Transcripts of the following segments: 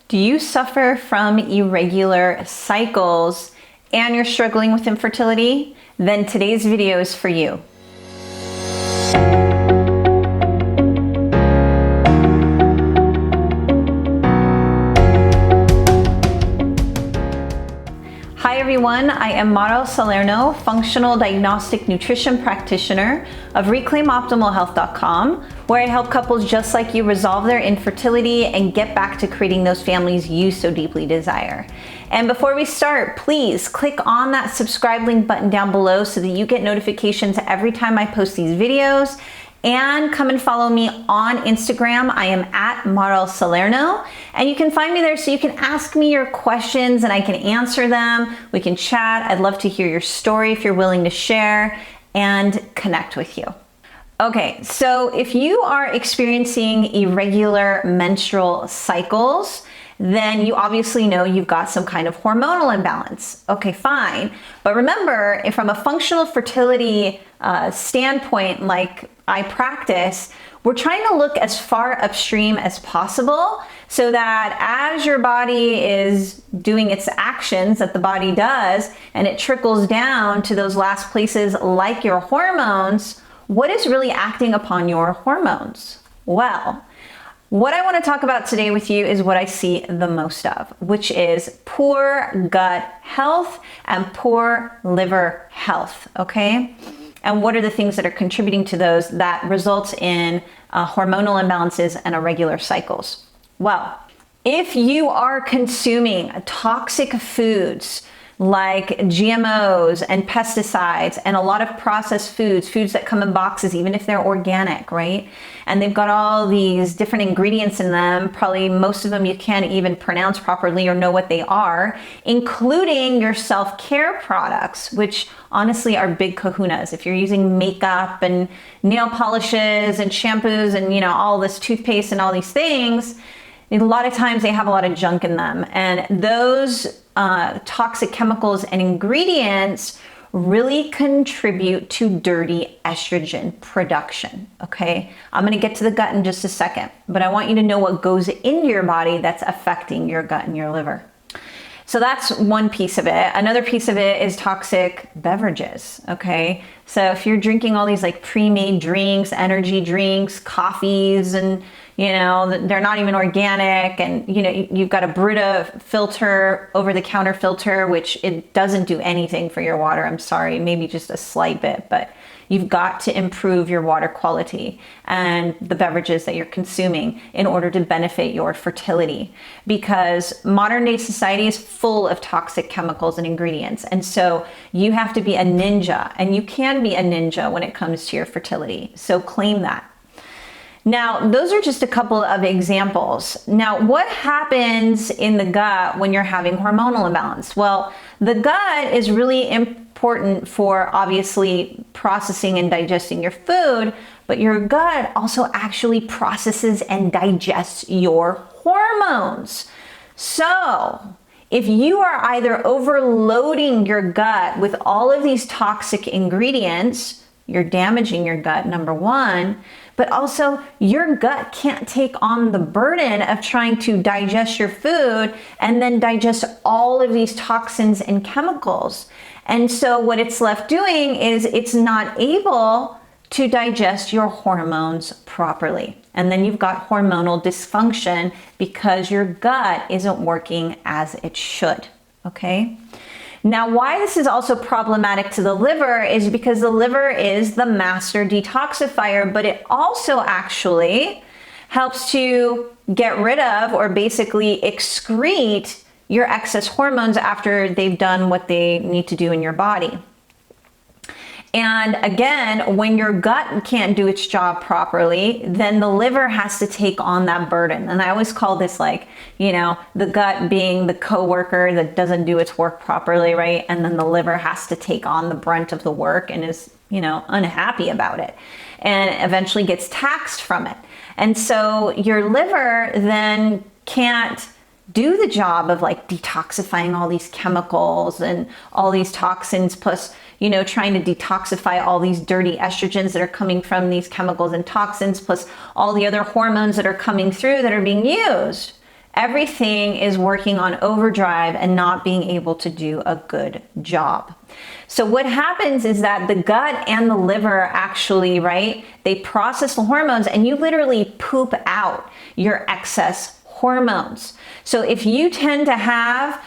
Do you suffer from irregular cycles and you're struggling with infertility? Then today's video is for you. Hi everyone, I am Mara Salerno, functional diagnostic nutrition practitioner of reclaimoptimalhealth.com, where I help couples just like you resolve their infertility and get back to creating those families you so deeply desire. And before we start, please click on that subscribe link button down below so that you get notifications every time I post these videos. And come and follow me on Instagram. I am at Mara Salerno, and you can find me there so you can ask me your questions and I can answer them. We can chat. I'd love to hear your story if you're willing to share and connect with you. Okay, so if you are experiencing irregular menstrual cycles, then you obviously know you've got some kind of hormonal imbalance. Okay, fine. But remember, if from a functional fertility standpoint, like I practice, we're trying to look as far upstream as possible so that as your body is doing its actions that the body does and it trickles down to those last places like your hormones, what is really acting upon your hormones? Well, what I want to talk about today with you is what I see the most of, which is poor gut health and poor liver health, okay? And what are the things that are contributing to those that results in hormonal imbalances and irregular cycles? Well, if you are consuming toxic foods like GMOs and pesticides and a lot of processed foods that come in boxes, even if they're organic, right? And they've got all these different ingredients in them, probably most of them you can't even pronounce properly or know what they are, including your self-care products, which honestly are big kahunas. If you're using makeup and nail polishes and shampoos and all this toothpaste and all these things, a lot of times they have a lot of junk in them. And those toxic chemicals and ingredients really contribute to dirty estrogen production, okay? I'm gonna get to the gut in just a second, but I want you to know what goes into your body that's affecting your gut and your liver. So that's one piece of it. Another piece of it is toxic beverages, okay? So if you're drinking all these like pre-made drinks, energy drinks, coffees, and they're not even organic, and you've got a Brita filter, over-the-counter filter, which it doesn't do anything for your water. I'm sorry, maybe just a slight bit, but you've got to improve your water quality and the beverages that you're consuming in order to benefit your fertility, because modern day society is full of toxic chemicals and ingredients. And so you have to be a ninja, and you can be a ninja when it comes to your fertility. So claim that. Now, those are just a couple of examples. Now, what happens in the gut when you're having hormonal imbalance? Well, the gut is really important for obviously processing and digesting your food, but your gut also actually processes and digests your hormones. So, if you are either overloading your gut with all of these toxic ingredients, you're damaging your gut, number one, but also your gut can't take on the burden of trying to digest your food and then digest all of these toxins and chemicals. And so what it's left doing is it's not able to digest your hormones properly. And then you've got hormonal dysfunction because your gut isn't working as it should, okay? Now, why this is also problematic to the liver is because the liver is the master detoxifier, but it also actually helps to get rid of or basically excrete your excess hormones after they've done what they need to do in your body. And again, when your gut can't do its job properly, then the liver has to take on that burden. And I always call this like, the gut being the coworker that doesn't do its work properly, right? And then the liver has to take on the brunt of the work and is, unhappy about it and eventually gets taxed from it. And so your liver then can't do the job of like detoxifying all these chemicals and all these toxins, plus, trying to detoxify all these dirty estrogens that are coming from these chemicals and toxins, plus all the other hormones that are coming through that are being used. everything is working on overdrive and not being able to do a good job. So what happens is that the gut and the liver actually, right, they process the hormones and you literally poop out your excess hormones. So if you tend to have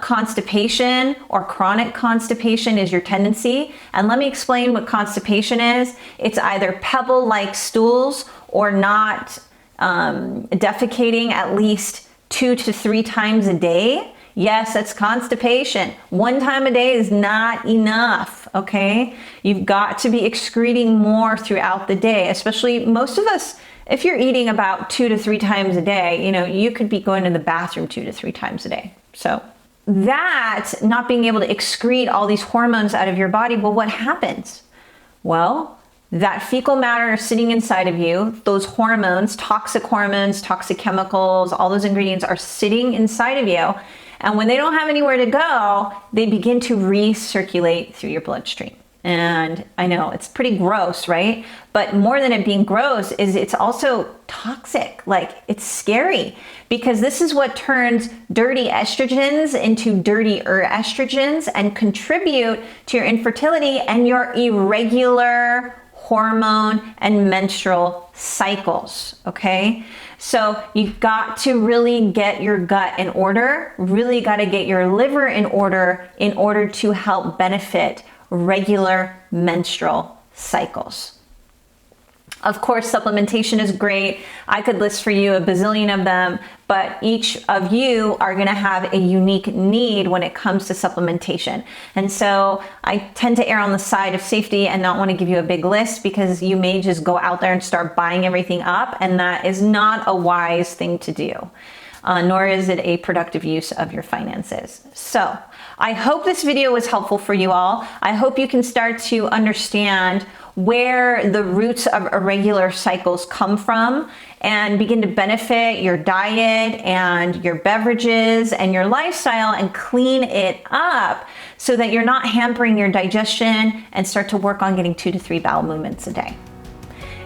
constipation or chronic constipation is your tendency, and let me explain what constipation is. It's either pebble-like stools or not defecating at least 2 to 3 times a day. Yes, that's constipation. 1 time a day is not enough, okay? You've got to be excreting more throughout the day, especially most of us, if you're eating about 2 to 3 times a day, you know, you could be going to the bathroom 2 to 3 times a day. So that, not being able to excrete all these hormones out of your body, well, what happens? Well, that fecal matter sitting inside of you, those hormones, toxic chemicals, all those ingredients are sitting inside of you. And when they don't have anywhere to go, they begin to recirculate through your bloodstream. And I know it's pretty gross, right? But more than it being gross is it's also toxic. Like, it's scary, because this is what turns dirty estrogens into dirtier estrogens and contribute to your infertility and your irregular hormone and menstrual cycles, okay? So you've got to really get your gut in order, really got to get your liver in order to help benefit regular menstrual cycles. Of course, supplementation is great. I could list for you a bazillion of them, but each of you are going to have a unique need when it comes to supplementation. And so I tend to err on the side of safety and not want to give you a big list, because you may just go out there and start buying everything up, and that is not a wise thing to do. Nor is it a productive use of your finances. So I hope this video was helpful for you all. I hope you can start to understand where the roots of irregular cycles come from and begin to benefit your diet and your beverages and your lifestyle and clean it up so that you're not hampering your digestion, and start to work on getting 2 to 3 bowel movements a day.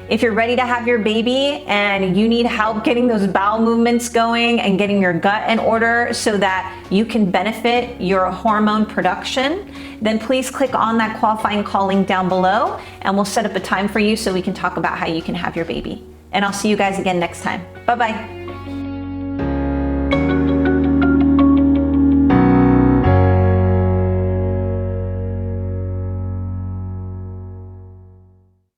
If you're ready to have your baby and you need help getting those bowel movements going and getting your gut in order so that you can benefit your hormone production, then please click on that qualifying call link down below, and we'll set up a time for you so we can talk about how you can have your baby. And I'll see you guys again next time. Bye-bye.